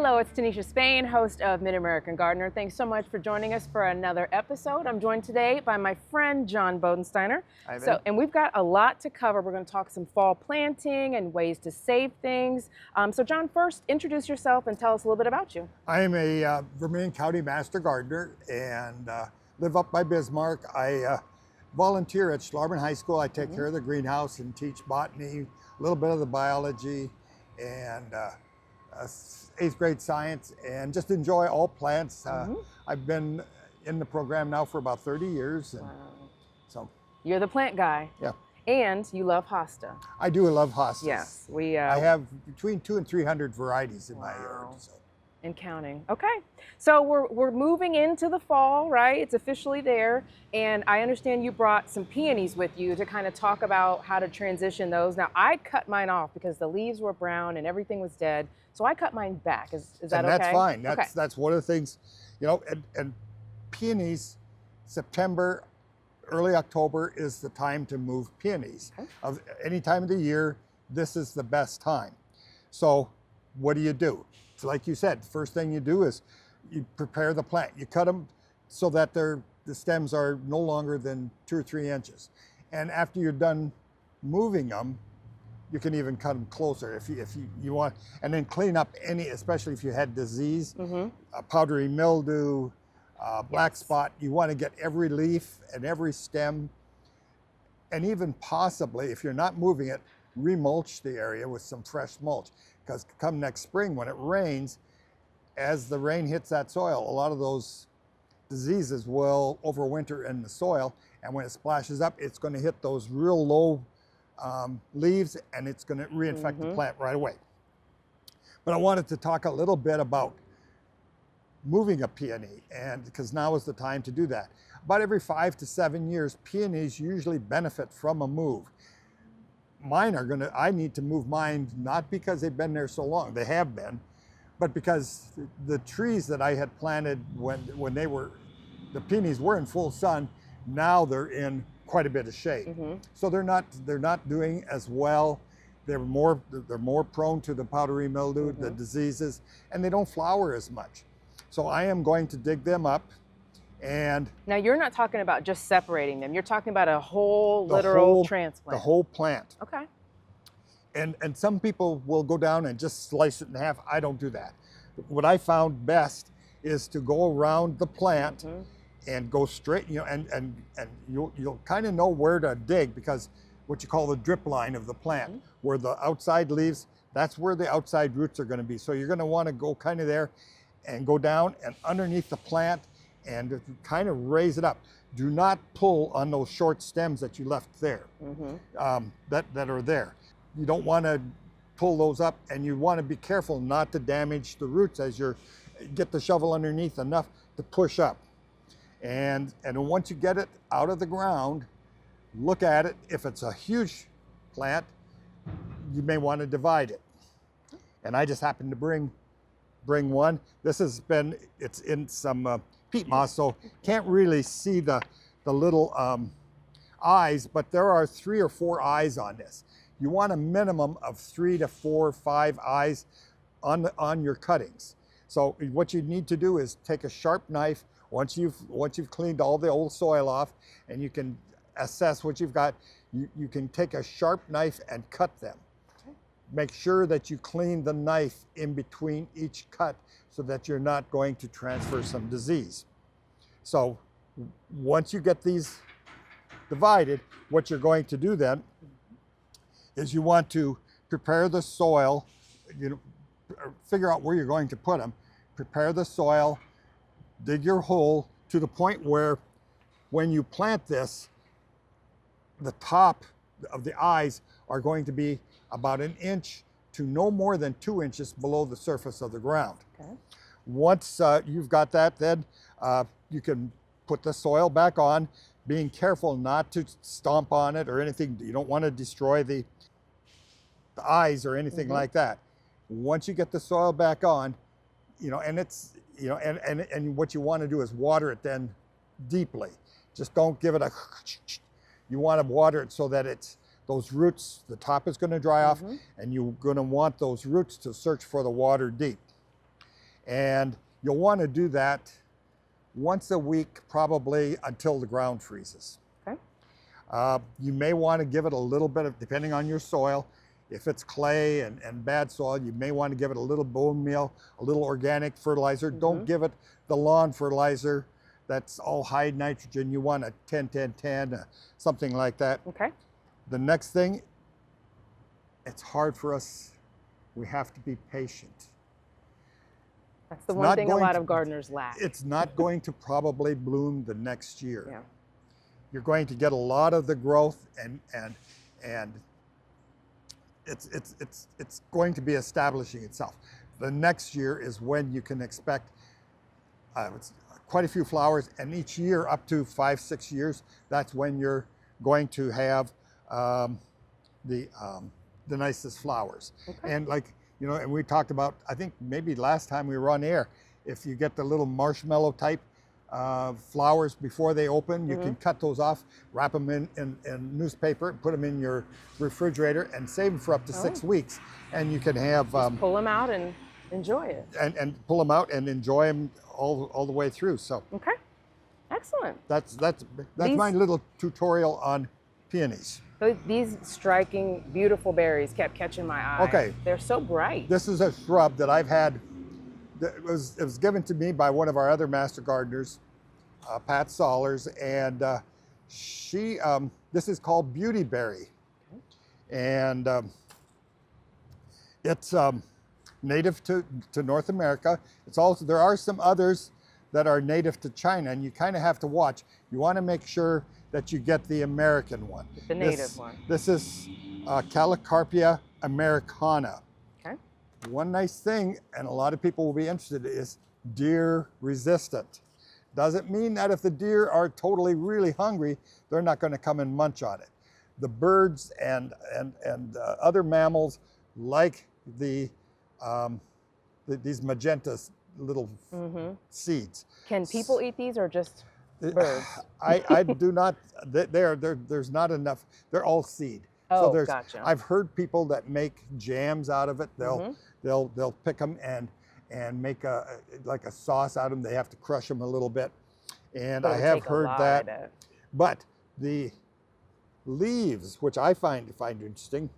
Hello, it's Tanisha Spain, host of Mid-American Gardener. Thanks so much for joining us for another episode. I'm joined today by my friend John Bodensteiner. Hi there. And we've got a lot to cover. We're going to talk some fall planting and ways to save things. So John, first introduce yourself and tell us a little bit about you. I am a Vermilion County Master Gardener and live up by Bismarck. I volunteer at Schlarman High School. I take care of the greenhouse and teach botany, a little bit of the biology, and 8th grade science, and just enjoy all plants. I've been in the program now for about 30 years. And so you're the plant guy. Yeah. And you love hosta. I do love hostas. Yes. I have between 200 and 300 varieties in my yard. So. And counting. Okay. So we're moving into the fall, right? It's officially there. And I understand you brought some peonies with you to kind of talk about how to transition those. Now, I cut mine off because the leaves were brown and everything was dead. So I cut mine back. Is that okay? That's fine. Okay. That's one of the things, and peonies, September, early October is the time to move peonies. Okay. Of any time of the year, this is the best time. So what do? So like you said, the first thing you do is you prepare the plant. You cut them so that the stems are no longer than 2 or 3 inches. And after you're done moving them, you can even cut them closer if you want, and then clean up any, especially if you had disease, powdery mildew, black spot. You want to get every leaf and every stem, and even possibly, if you're not moving it, remulch the area with some fresh mulch. Because come next spring, when it rains, as the rain hits that soil, a lot of those diseases will overwinter in the soil, and when it splashes up, it's going to hit those real low leaves, and it's going to reinfect the plant right away. But I wanted to talk a little bit about moving a peony, and because now is the time to do that. About every 5 to 7 years, peonies usually benefit from a move. I need to move mine, not because they've been there so long, they have been, but because the trees that I had planted when the peonies were in full sun, now they're in quite a bit of shade. So they're not doing as well. They're more prone to the powdery mildew, the diseases, and they don't flower as much. So I am going to dig them up. And now you're not talking about just separating them. You're talking about a whole literal transplant. The whole plant. Okay. And some people will go down and just slice it in half. I don't do that. What I found best is to go around the plant and go straight, and you'll kind of know where to dig, because what you call the drip line of the plant, where the outside leaves, that's where the outside roots are going to be. So you're going to want to go kind of there and go down and underneath the plant and kind of raise it up. Do not pull on those short stems that you left there, that are there. You don't want to pull those up, and you want to be careful not to damage the roots as you get the shovel underneath enough to push up. And once you get it out of the ground, look at it. If it's a huge plant, you may want to divide it. And I just happened to bring one. It's in some peat moss, so can't really see the little eyes, but there are 3 or 4 eyes on this. You want a minimum of 3 to 4 or 5 eyes on your cuttings. So what you need to do is take a sharp knife once you've cleaned all the old soil off, and you can assess what you've got. You can take a sharp knife and cut them. Make sure that you clean the knife in between each cut so that you're not going to transfer some disease. So once you get these divided, what you're going to do then is you want to prepare the soil, figure out where you're going to put them, prepare the soil, dig your hole to the point where when you plant this, the top of the eyes are going to be about 1 inch to no more than 2 inches below the surface of the ground. Okay. Once you've got that, then you can put the soil back on, being careful not to stomp on it or anything. You don't want to destroy the eyes or anything like that. Once you get the soil back on, and it's, and what you want to do is water it then deeply. Just don't give it a, you want to water it so that it's, those roots, the top is going to dry off, and you're going to want those roots to search for the water deep. And you'll want to do that once a week, probably until the ground freezes. Okay. You may want to give it a little bit of, depending on your soil, if it's clay and bad soil, you may want to give it a little bone meal, a little organic fertilizer. Don't give it the lawn fertilizer that's all high nitrogen. You want a 10-10-10, something like that. Okay. The next thing, it's hard for us. We have to be patient. That's the one thing a lot of gardeners lack. It's not going to probably bloom the next year. Yeah. You're going to get a lot of the growth, and it's going to be establishing itself. The next year is when you can expect quite a few flowers, and each year up to 5-6 years, that's when you're going to have the nicest flowers. Okay. And like, you know, and we talked about, I think maybe last time we were on air, if you get the little marshmallow type flowers before they open, you can cut those off, wrap them in newspaper, put them in your refrigerator, and save them for up to 6 weeks. And you can have just pull them out and enjoy it. And pull them out and enjoy them all the way through. So okay, excellent. That's my little tutorial on peonies. These striking, beautiful berries kept catching my eye. Okay. They're so bright. This is a shrub that I've had. It was given to me by one of our other master gardeners, Pat Sollers, and this is called beautyberry, and it's native to North America. It's also, there are some others that are native to China, and you kind of have to watch. You want to make sure that you get the American one. The native one. This is Calicarpia americana. Okay. One nice thing, and a lot of people will be interested, is deer resistant. Doesn't mean that if the deer are totally really hungry, they're not going to come and munch on it. The birds and other mammals like these magenta little seeds. Can people eat these or just birds? I do not. There's not enough. They're all seed. Oh, so gotcha. I've heard people that make jams out of it. They'll pick them and make like a sauce out of them. They have to crush them a little bit, and I have heard that. But the leaves, which I find interesting,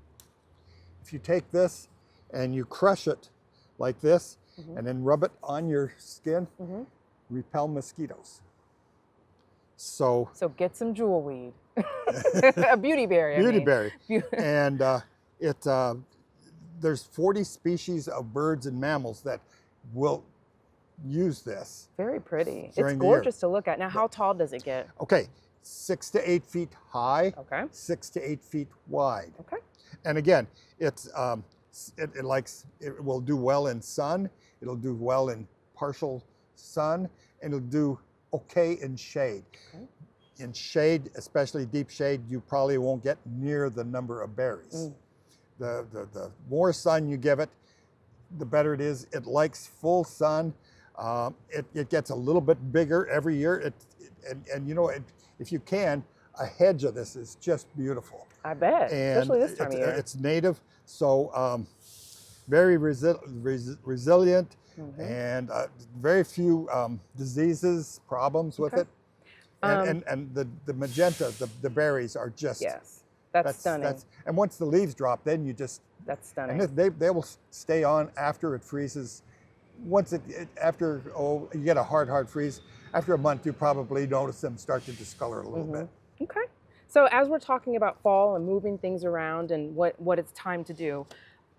if you take this and you crush it like this, and then rub it on your skin, repel mosquitoes. So get some jewelweed, a beautyberry. Beautyberry, and there's 40 species of birds and mammals that will use this. Very pretty. It's gorgeous to look at. Now, how tall does it get? Okay, 6 to 8 feet high. Okay. 6 to 8 feet wide. Okay. And again, it will do well in sun. It'll do well in partial sun, and it'll do okay in shade. Okay. In shade, especially deep shade, you probably won't get near the number of berries. The more sun you give it, the better it is. It likes full sun. It gets a little bit bigger every year. And you know, if you can, a hedge of this is just beautiful. I bet, especially this time of year. It's native, so very resilient, and very few diseases, problems with it. And the magenta, the berries are just that's stunning. And once the leaves drop, then you just stunning. And they will stay on after it freezes. Once after you get a hard freeze, after a month you probably notice them start to discolor a little bit. Okay. So as we're talking about fall and moving things around and what it's time to do,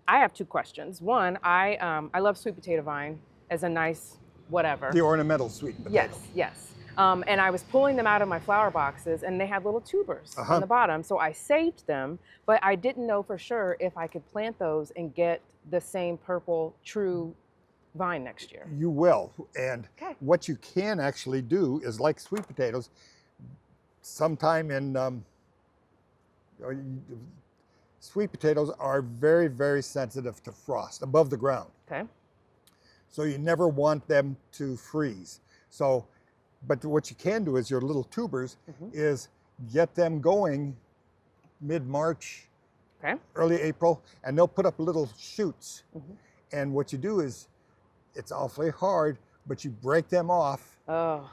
I have two questions. One, I love sweet potato vine as a nice whatever. The ornamental sweet potato. Yes. And I was pulling them out of my flower boxes, and they had little tubers on the bottom. So I saved them, but I didn't know for sure if I could plant those and get the same purple true vine next year. You will. And what you can actually do is, like sweet potatoes, sometime in sweet potatoes are very, very sensitive to frost above the ground. Okay. So you never want them to freeze. So, but what you can do is your little tubers is get them going mid-March, early April, and they'll put up little shoots. And what you do is It's awfully hard, but you break them off, Oh,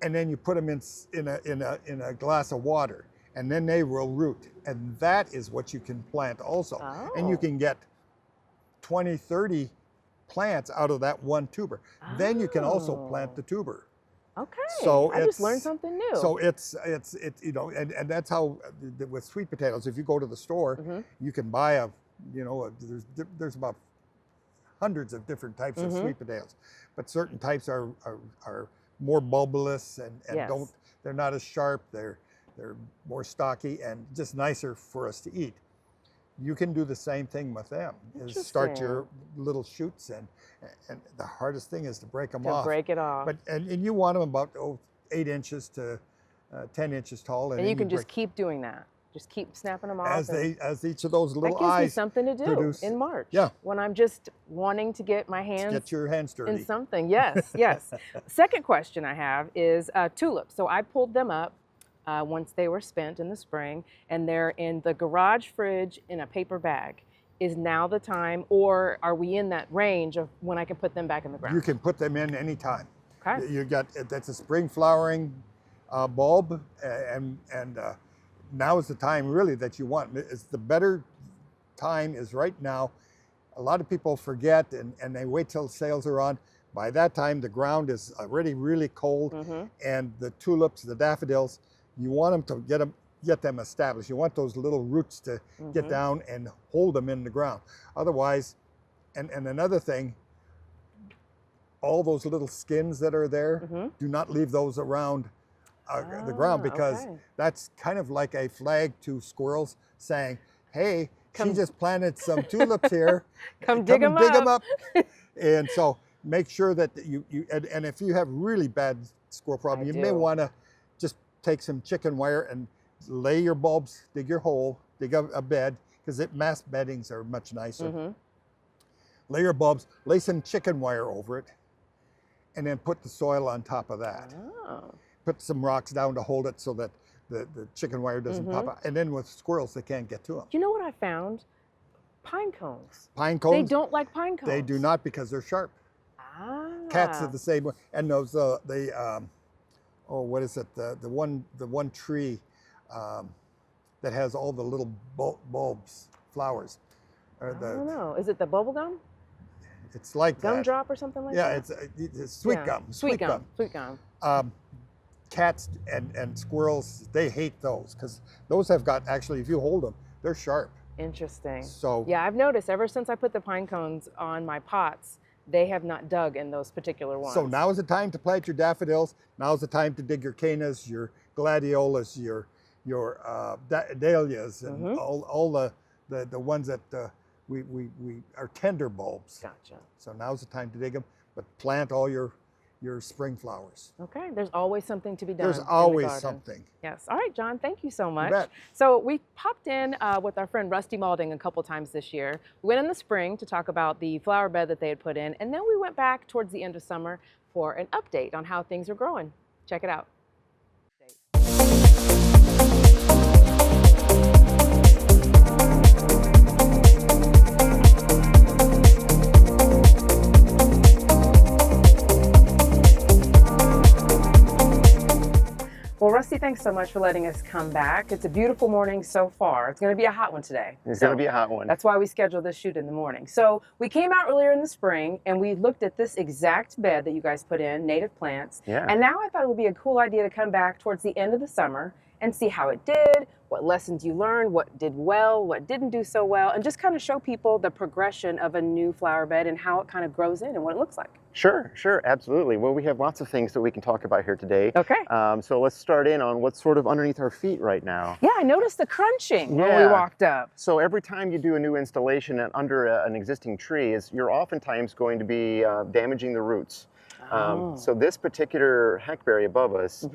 and then you put them in a glass of water, and then they will root. And that is what you can plant also. And you Oh. can get 20, 30 plants out of that one tuber. Then you can also plant the tuber. Okay. So I just learned something new. So it's you know, and that's how with sweet potatoes. If you go to the store, you can buy there's about hundreds of different types of sweet potatoes, but certain types are more bulbous and Yes. they're not as sharp. They're more stocky and just nicer for us to eat. You can do the same thing with them. Is start your little shoots, and the hardest thing is to break them off. Break it off. But and you want them about 8 inches to 10 inches tall, and you can just keep doing that. Just keep snapping them off. As each of those little that gives eyes me something to do produce, in March. Yeah. When I'm just wanting to get my hands get your hands dirty in something. Yes, yes. Second question I have is tulips. So I pulled them up once they were spent in the spring, and they're in the garage fridge in a paper bag. Is now the time, or are we in that range of when I can put them back in the ground? You can put them in anytime. Okay. You got that's a spring flowering bulb, and now is the time really that you want. It's the better time is right now. A lot of people forget and they wait till sales are on. By that time, the ground is already really cold, and the tulips, the daffodils, you want them to get them established. You want those little roots to get down and hold them in the ground. Otherwise, and another thing, all those little skins that are there, do not leave those around the ground, because that's kind of like a flag to squirrels saying, hey, she just planted some tulips here. Come dig them up. And so make sure that and if you have really bad squirrel problem, you may want to just take some chicken wire and lay your bulbs, dig your hole, dig a bed, because mass beddings are much nicer. Lay your bulbs, lay some chicken wire over it, and then put the soil on top of that. Put some rocks down to hold it so that the chicken wire doesn't pop out. And then with squirrels, they can't get to them. You know what I found? Pine cones. Pine cones? They don't like pine cones. They do not, because they're sharp. Cats are the same way. And those, what is it? The one tree that has all the little bulbs, flowers. I don't know. Is it the bubble gum? It's like Gumdrop or something like that? Yeah, it's sweet gum. Sweet gum. Sweet gum. Cats and squirrels, they hate those, because those have got, actually, if you hold them, they're sharp. Interesting. So yeah, I've noticed ever since I put the pine cones on my pots, they have not dug in those particular ones. So now is the time to plant your daffodils. Now is the time to dig your cannas, your gladiolas, your dahlias, and all the ones that we are tender bulbs. Gotcha. So now's the time to dig them, but plant all your spring flowers. Okay, there's always something to be done. There's always something. Yes. All right, John, thank you so much. You bet. So we popped in with our friend Rusty Maulding a couple times this year. We went in the spring to talk about the flower bed that they had put in, and then we went back towards the end of summer for an update on how things are growing. Check it out. Well, Rusty, thanks so much for letting us come back. It's a beautiful morning so far. It's going to be a hot one today. It's going to be a hot one. That's why we scheduled this shoot in the morning. So we came out earlier in the spring and we looked at this exact bed that you guys put in, native plants. Yeah. And now I thought it would be a cool idea to come back towards the end of the summer and see how it did, what lessons you learned, what did well, what didn't do so well, and just kind of show people the progression of a new flower bed and how it kind of grows in and what it looks like. Sure, absolutely. Well, we have lots of things that we can talk about here today. Okay. So let's start in on what's sort of underneath our feet right now. Yeah, I noticed the crunching when we walked up. So every time you do a new installation under an existing tree, you're oftentimes going to be damaging the roots. So this particular hackberry above us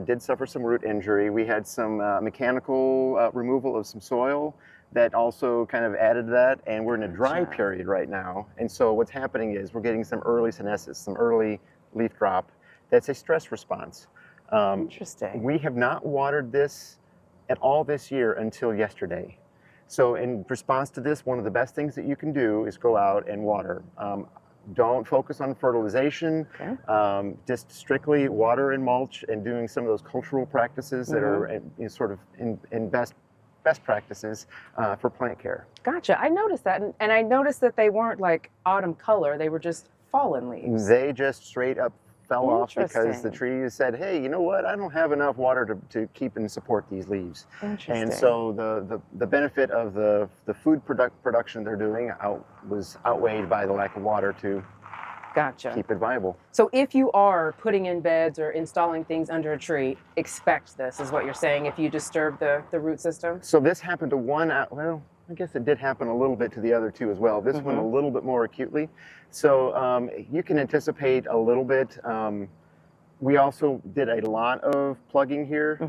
did suffer some root injury. We had some mechanical removal of some soil that also kind of added to that, and we're in a dry period right now. And so what's happening is we're getting some early senescence, some early leaf drop. That's a stress response. Interesting. We have not watered this at all this year until yesterday. So in response to this, one of the best things that you can do is go out and water. Don't focus on fertilization. Okay. Just strictly water and mulch, and doing some of those cultural practices that are sort of in best practices for plant care. Gotcha. I noticed that, and I noticed that they weren't like autumn color; they were just fallen leaves. They just straight up fell off because the Interesting. trees said, "Hey, you know what? I don't have enough water to keep and support these leaves." Interesting. And so the benefit of the food production they're doing was outweighed by the lack of water to Gotcha. keep it viable. So if you are putting in beds or installing things under a tree, expect this, is what you're saying, if you disturb the root system? So this happened to one, well, I guess it did happen a little bit to the other two as well. This one a little bit more acutely. So you can anticipate a little bit. We also did a lot of plugging here.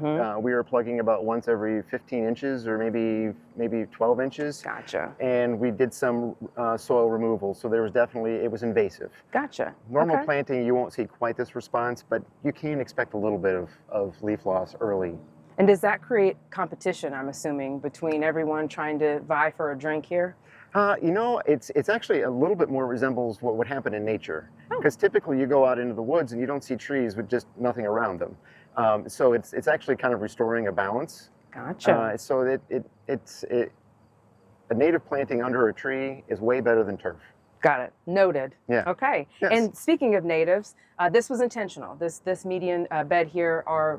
We were plugging about once every 15 inches or maybe 12 inches. Gotcha. And we did some soil removal. So there was definitely, it was invasive. Gotcha. Normal Okay. planting, you won't see quite this response, but you can expect a little bit of leaf loss early. And does that create competition, I'm assuming, between everyone trying to vie for a drink here? You know, it's actually a little bit more resembles what would happen in nature. Because typically you go out into the woods and you don't see trees with just nothing around them. So it's actually kind of restoring a balance. Gotcha. So a native planting under a tree is way better than turf. Got it. Noted. Yeah. Okay. Yes. And speaking of natives, this was intentional. This median bed here are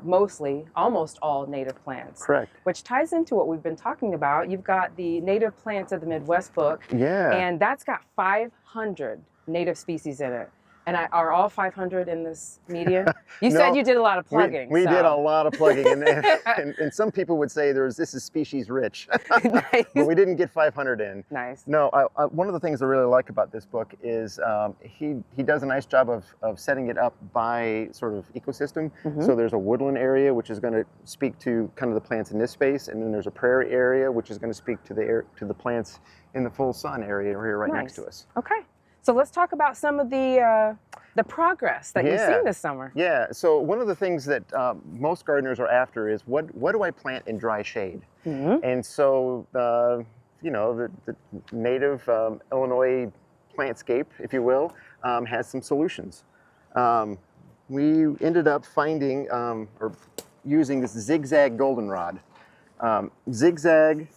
almost all native plants. Correct. Which ties into what we've been talking about. You've got the Native Plants of the Midwest book. Yeah. And that's got 500 native species in it. And are all 500 in this median? You said you did a lot of plugging. We so. did a lot of plugging, and some people would say this is species rich, Nice. but we didn't get 500 in. Nice. No, one of the things I really like about this book is he does a nice job of setting it up by sort of ecosystem. So there's a woodland area, which is going to speak to kind of the plants in this space, and then there's a prairie area, which is going to speak to the plants in the full sun area here right next to us. Okay. So let's talk about some of the progress that you've seen this summer. Yeah. So one of the things that most gardeners are after is what do I plant in dry shade? And so you know, the native Illinois plantscape, if you will, has some solutions. We ended up finding or using this zigzag goldenrod. Zigzag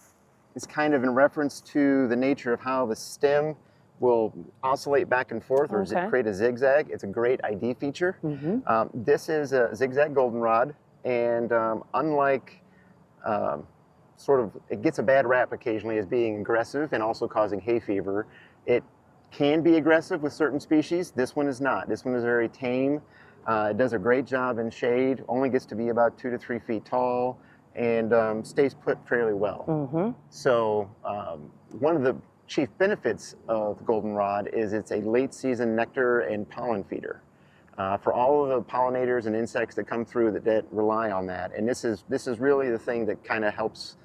is kind of in reference to the nature of how the stem will oscillate back and forth or create a zigzag. It's a great ID feature. This is a zigzag goldenrod, and unlike it gets a bad rap occasionally as being aggressive and also causing hay fever. It can be aggressive with certain species. This one is not. This one is very tame. It does a great job in shade, only gets to be about 2 to 3 feet tall, and stays put fairly well. So one of the chief benefits of the goldenrod is it's a late season nectar and pollen feeder for all of the pollinators and insects that come through that rely on that. And this is really the thing that kind of helps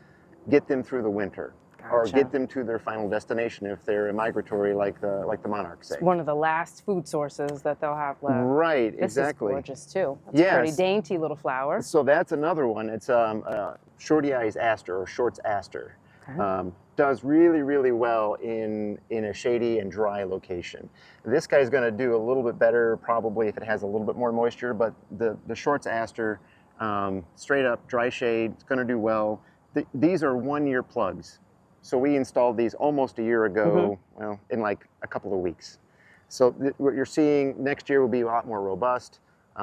get them through the winter. Or get them to their final destination if they're migratory like the monarchs say. It's one of the last food sources that they'll have left. Right, This exactly. is gorgeous too. It's a pretty Yes. dainty little flower. So that's another one. It's shorty eyes aster or shorts aster. Does really, really well in a shady and dry location. This guy's going to do a little bit better probably if it has a little bit more moisture, but the shorts aster, straight up dry shade, it's going to do well. These are 1-year plugs. So we installed these almost a year ago, well, in like a couple of weeks. So what you're seeing next year will be a lot more robust.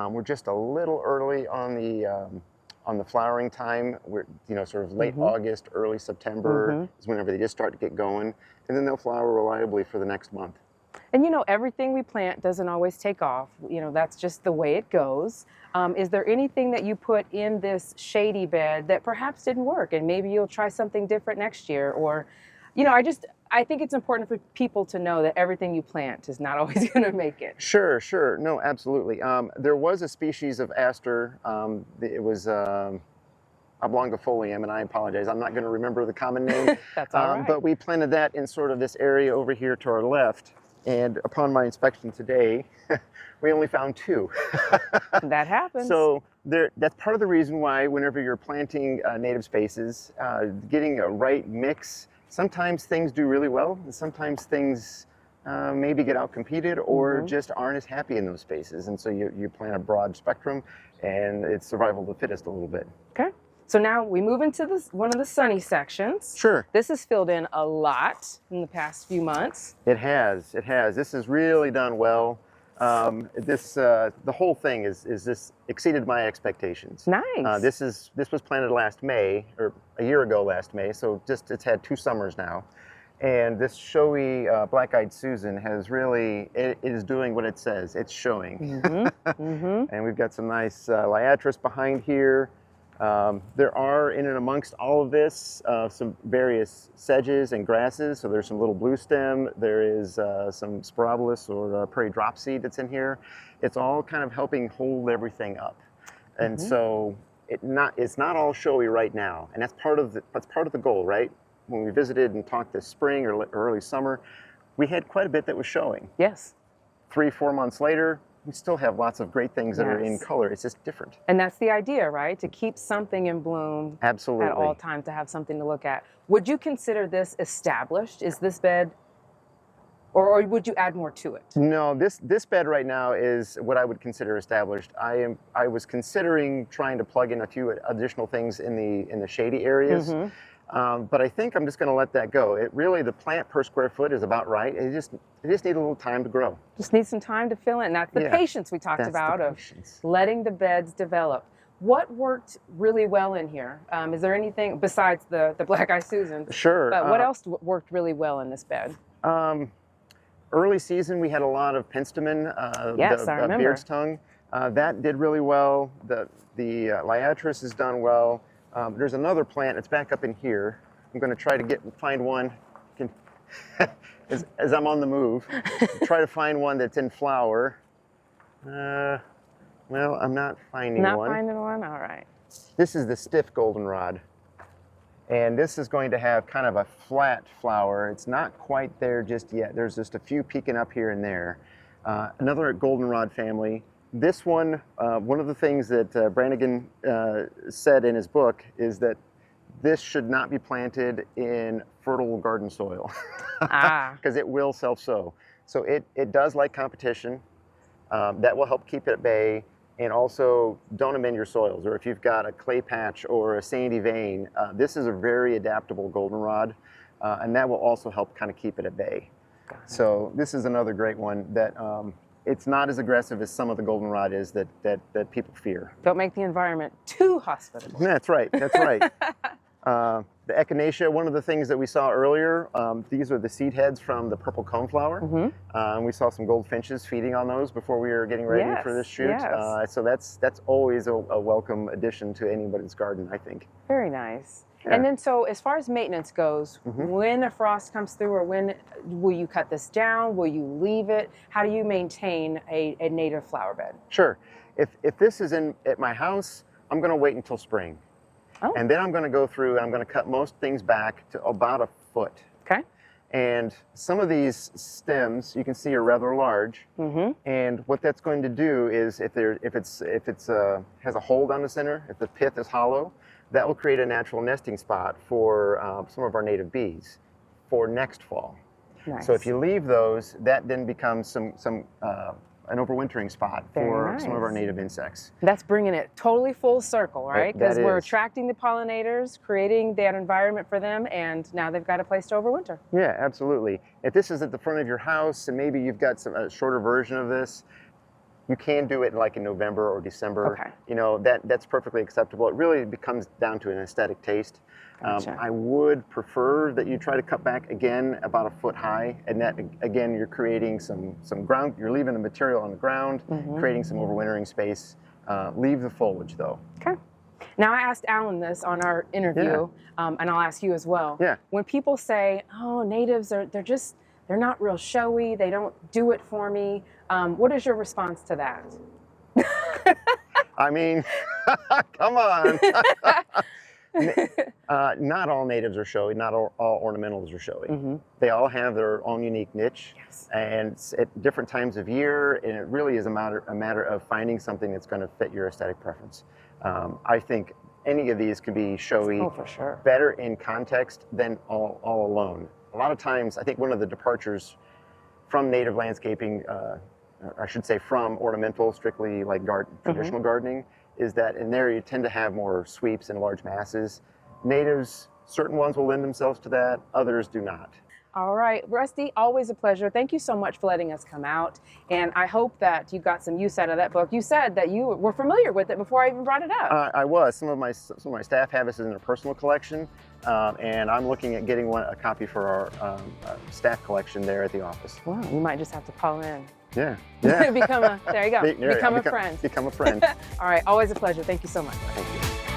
We're just a little early on the flowering time. We're, you know, sort of late August, early September is whenever they just start to get going. And then they'll flower reliably for the next month. And you know, everything we plant doesn't always take off. You know, that's just the way it goes. Is there anything that you put in this shady bed that perhaps didn't work and maybe you'll try something different next year? Or, you know, I think it's important for people to know that everything you plant is not always going to make it. Sure, sure. No, absolutely. There was a species of aster. It was oblongifolium, and I apologize. I'm not going to remember the common name. That's all right. But we planted that in sort of this area over here to our left. And upon my inspection today, we only found 2. That happens. So that's part of the reason why whenever you're planting native spaces, getting a right mix, sometimes things do really well, and sometimes things maybe get out competed or just aren't as happy in those spaces. And so you plant a broad spectrum, and it's survival of the fittest a little bit. Okay. So now we move into one of the sunny sections. Sure. This has filled in a lot in the past few months. It has. It has. This has really done well. The whole thing is this exceeded my expectations. Nice. This was planted last May, or a year ago last May. So it's had 2 summers now, and this showy black-eyed Susan has really it is doing what it says. It's showing. And we've got some nice liatris behind here. There are in and amongst all of this some various sedges and grasses. So there's some little blue stem. There is some spirabolus or prairie drop seed that's in here. It's all kind of helping hold everything up. And so it's not all showy right now. And that's part of the goal, right? When we visited and talked this spring or early summer, we had quite a bit that was showing. Yes. 3-4 months later, we still have lots of great things that are in color. It's just different. And that's the idea, right? To keep something in bloom Absolutely. at all times, to have something to look at. Would you consider this established? Is this bed, or would you add more to it? No, this bed right now is what I would consider established. I was considering trying to plug in a few additional things in the shady areas. But I think I'm just going to let that go. The plant per square foot is about right. It just need a little time to grow. Just need some time to fill in. That's the patience we talked about of letting the beds develop. What worked really well in here? Is there anything besides the black-eyed Susans? Sure. But what else worked really well in this bed? Early season, we had a lot of penstemon, yes, I remember. Beard's tongue. That did really well. The liatris has done well. There's another plant. It's back up in here. I'm going to try to find one. As I'm on the move, try to find one that's in flower. Well, I'm not finding one. Not finding one? All right. This is the stiff goldenrod. And this is going to have kind of a flat flower. It's not quite there just yet. There's just a few peeking up here and there. Another goldenrod family. This one, one of the things that Brannigan said in his book is that this should not be planted in fertile garden soil because it will self-sow. So it does like competition. That will help keep it at bay. And also, don't amend your soils. Or if you've got a clay patch or a sandy vein, this is a very adaptable goldenrod, and that will also help kind of keep it at bay. So this is another great one that it's not as aggressive as some of the goldenrod is that people fear. Don't make the environment too hospitable. That's right. That's right. The echinacea, one of the things that we saw earlier, these are the seed heads from the purple coneflower. And we saw some goldfinches feeding on those before we were getting ready for this shoot. So that's always a welcome addition to anybody's garden, I think. Very nice. And then, so as far as maintenance goes, when a frost comes through, or when will you cut this down? Will you leave it? How do you maintain a native flower bed? Sure. If this is at my house, I'm going to wait until spring. And then I'm going to go through and I'm going to cut most things back to about a foot. Okay. And some of these stems you can see are rather large. And what that's going to do is if it's has a hole down the center, if the pith is hollow, that will create a natural nesting spot for some of our native bees for next fall. Nice. So if you leave those, that then becomes an overwintering spot for some of our native insects. That's bringing it totally full circle, right? Because we're attracting the pollinators, creating that environment for them, and now they've got a place to overwinter. Yeah, absolutely. If this is at the front of your house and maybe you've got a shorter version of this, you can do it like in November or December. You know, that's perfectly acceptable. It really becomes down to an aesthetic taste. I would prefer that you try to cut back again about a foot high, and that again you're creating some ground. You're leaving the material on the ground, creating some overwintering space. Leave the foliage though. Okay. Now I asked Alan this on our interview, and I'll ask you as well. Yeah. When people say, "Oh, natives they're not real showy. They don't do it for me." What is your response to that? I mean, come on. Not all natives are showy. Not all ornamentals are showy. They all have their own unique niche, and at different times of year. And it really is a matter of finding something that's going to fit your aesthetic preference. I think any of these could be showy, for sure, better in context than all alone. A lot of times, I think one of the departures from native landscaping, I should say from ornamental, strictly like traditional gardening, is that in there you tend to have more sweeps and large masses. Natives, certain ones will lend themselves to that, others do not. All right, Rusty, always a pleasure. Thank you so much for letting us come out. And I hope that you got some use out of that book. You said that you were familiar with it before I even brought it up. I was. Some of my staff have this in their personal collection, and I'm looking at getting a copy for our staff collection there at the office. Well, you might just have to call in. Yeah. There you go. Become a friend. Become a friend. All right, always a pleasure. Thank you so much. Thank you.